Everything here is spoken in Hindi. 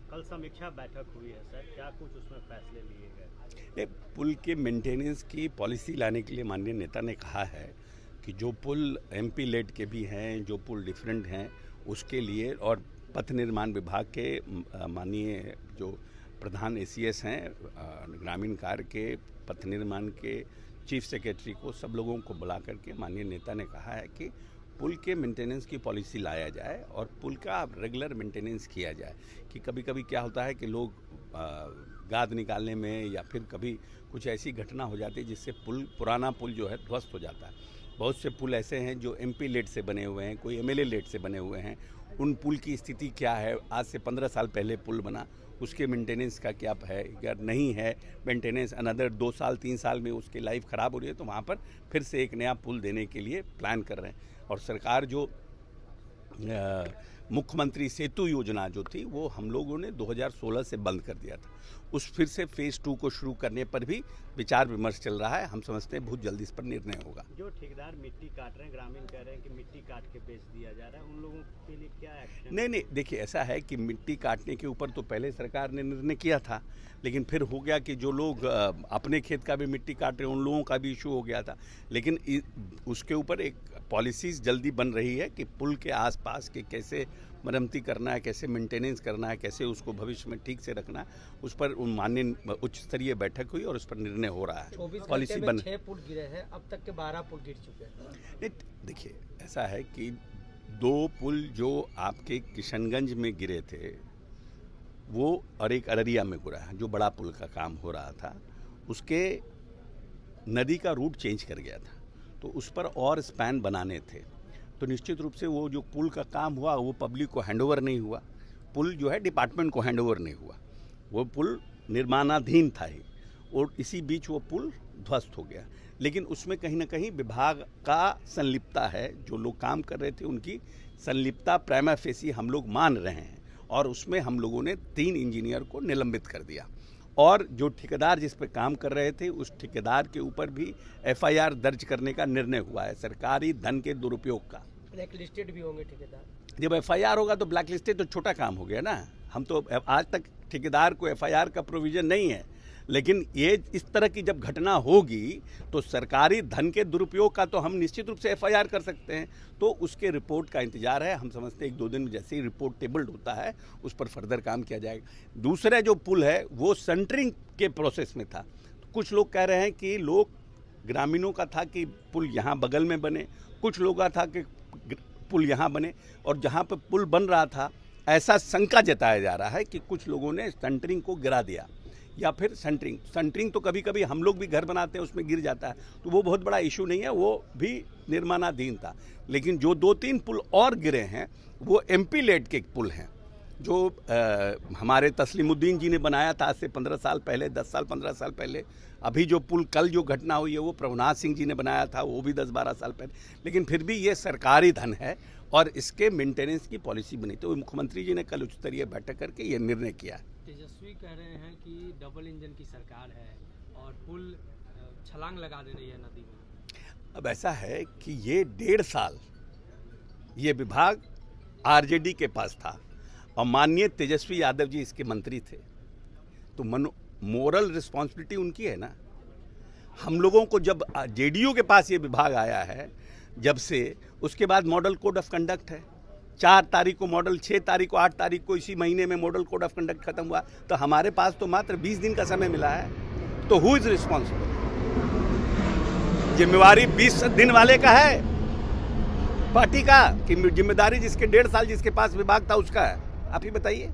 कल समीक्षा बैठक हुई है सर, क्या कुछ उसमें फैसले लिए गए? पुल के मेंटेनेंस की पॉलिसी लाने के लिए माननीय नेता ने कहा है कि जो पुल एमपी लेड के भी हैं, जो पुल डिफरेंट हैं, उसके लिए और पथ निर्माण विभाग के माननीय जो प्रधान एसीएस हैं ग्रामीण कार्य के, पथ निर्माण के चीफ सेक्रेटरी को, सब लोगों को बुला करके माननीय नेता ने कहा है कि पुल के मेंटेनेंस की पॉलिसी लाया जाए और पुल का रेगुलर मेंटेनेंस किया जाए। कि कभी कभी क्या होता है कि लोग गाद निकालने में या फिर कभी कुछ ऐसी घटना हो जाती है जिससे पुराना पुल जो है ध्वस्त हो जाता है। बहुत से पुल ऐसे हैं जो एमपी लेड से बने हुए हैं, कोई एमएलए लेड से बने हुए हैं। उन पुल की स्थिति क्या है, आज से 15 साल पहले पुल बना, उसके मेंटेनेंस का क्या है, अगर नहीं है मेंटेनेंस, अनदर 2 साल 3 साल में उसकी लाइफ ख़राब हो रही है, तो वहाँ पर फिर से एक नया पुल देने के लिए प्लान कर रहे हैं। और सरकार जो मुख्यमंत्री सेतु योजना जो थी वो हम लोगों ने 2016 से बंद कर दिया था, उस फिर से फेज़ 2 को शुरू करने पर भी विचार विमर्श चल रहा है। हम समझते हैं बहुत जल्दी इस पर निर्णय होगा। जो ठेकेदार मिट्टी काट रहे हैं, ग्रामीण कह रहे हैं कि मिट्टी काट के बेच दिया जा रहा है, उन लोगों के लिए क्या एक्शन? नहीं, देखिए ऐसा है कि मिट्टी काटने के ऊपर तो पहले सरकार ने निर्णय किया था, लेकिन फिर हो गया कि जो लोग अपने खेत का भी मिट्टी काट रहे हैं उन लोगों का भी इशू हो गया था। लेकिन उसके ऊपर एक पॉलिसीज़ जल्दी बन रही है कि पुल के आसपास के कैसे मरम्मती करना है, कैसे मेंटेनेंस करना है, कैसे उसको भविष्य में ठीक से रखना है, उस पर माननीय उच्च स्तरीय बैठक हुई और उस पर निर्णय हो रहा है। पॉलिसी बन 6 पुल गिरे हैं, अब तक के 12 पुल गिर चुके हैं। देखिए ऐसा है कि 2 पुल जो आपके किशनगंज में गिरे थे वो और एक अररिया में गिरा है, जो बड़ा पुल का काम हो रहा था, उसके नदी का रूट चेंज कर गया था, तो उस पर और स्पैन बनाने थे। तो निश्चित रूप से वो जो पुल का काम हुआ वो पब्लिक को हैंडओवर नहीं हुआ, पुल जो है डिपार्टमेंट को हैंडओवर नहीं हुआ, वो पुल निर्माणाधीन था ही, और इसी बीच वो पुल ध्वस्त हो गया। लेकिन उसमें कहीं ना कहीं विभाग का संलिप्तता है, जो लोग काम कर रहे थे उनकी संलिप्तता प्राइमा फेसी हम लोग मान रहे हैं, और उसमें हम लोगों ने 3 इंजीनियर को निलंबित कर दिया। और जो ठेकेदार जिस पर काम कर रहे थे उस ठेकेदार के ऊपर भी एफआईआर दर्ज करने का निर्णय हुआ है, सरकारी धन के दुरुपयोग का। ब्लैक लिस्टेड भी होंगे ठेकेदार। जब एफआईआर होगा तो ब्लैक लिस्टेड तो छोटा काम हो गया ना। हम तो आज तक ठेकेदार को एफआईआर का प्रोविजन नहीं है, लेकिन ये इस तरह की जब घटना होगी तो सरकारी धन के दुरुपयोग का तो हम निश्चित रूप से एफआईआर कर सकते हैं। तो उसके रिपोर्ट का इंतजार है, हम समझते हैं 1-2 दिन में जैसे ही रिपोर्ट टेबल्ड होता है उस पर फर्दर काम किया जाएगा। दूसरा जो पुल है वो सेंटरिंग के प्रोसेस में था। कुछ लोग कह रहे हैं कि ग्रामीणों का था कि पुल यहाँ बगल में बने, कुछ लोगों का था कि पुल यहाँ बने, और जहाँ पर पुल बन रहा था ऐसा शंका जताया जा रहा है कि कुछ लोगों ने सेंटरिंग को गिरा दिया, या फिर सेंटरिंग तो कभी कभी हम लोग भी घर बनाते हैं उसमें गिर जाता है, तो वो बहुत बड़ा इशू नहीं है, वो भी निर्माणाधीन था। लेकिन जो 2-3 पुल और गिरे हैं वो एमपी लेड के पुल हैं, जो हमारे तस्लीमुद्दीन जी ने बनाया था आज से 15 साल पहले, 10 साल 15 साल पहले। अभी जो पुल कल जो घटना हुई है वो प्रभुनाथ सिंह जी ने बनाया था, वो भी 10-12 साल पहले। लेकिन फिर भी ये सरकारी धन है और इसके मेंटेनेंस की पॉलिसी बनी, तो मुख्यमंत्री जी ने कल उच्च स्तरीय बैठक करके ये निर्णय किया है। तेजस्वी कह रहे हैं कि डबल इंजन की सरकार है और पुल छलांग लगा दे रही है नदी में। अब ऐसा है कि ये 1.5 साल ये विभाग आरजेडी के पास था और माननीय तेजस्वी यादव जी इसके मंत्री थे, तो मोरल रिस्पॉन्सिबिलिटी उनकी है ना। हम लोगों को जब जेडीयू के पास ये विभाग आया है जब से, उसके बाद मॉडल कोड ऑफ कंडक्ट है, 4 तारीख को मॉडल, 6 तारीख को, 8 तारीख को इसी महीने में मॉडल कोड ऑफ कंडक्ट खत्म हुआ, तो हमारे पास तो मात्र 20 दिन का समय मिला है। तो हु इज रिस्पॉन्सिबल? जिम्मेवारी 20 दिन वाले का है, पार्टी का, कि जिम्मेदारी जिसके 1.5 साल जिसके पास विभाग था उसका है? आप ही बताइए।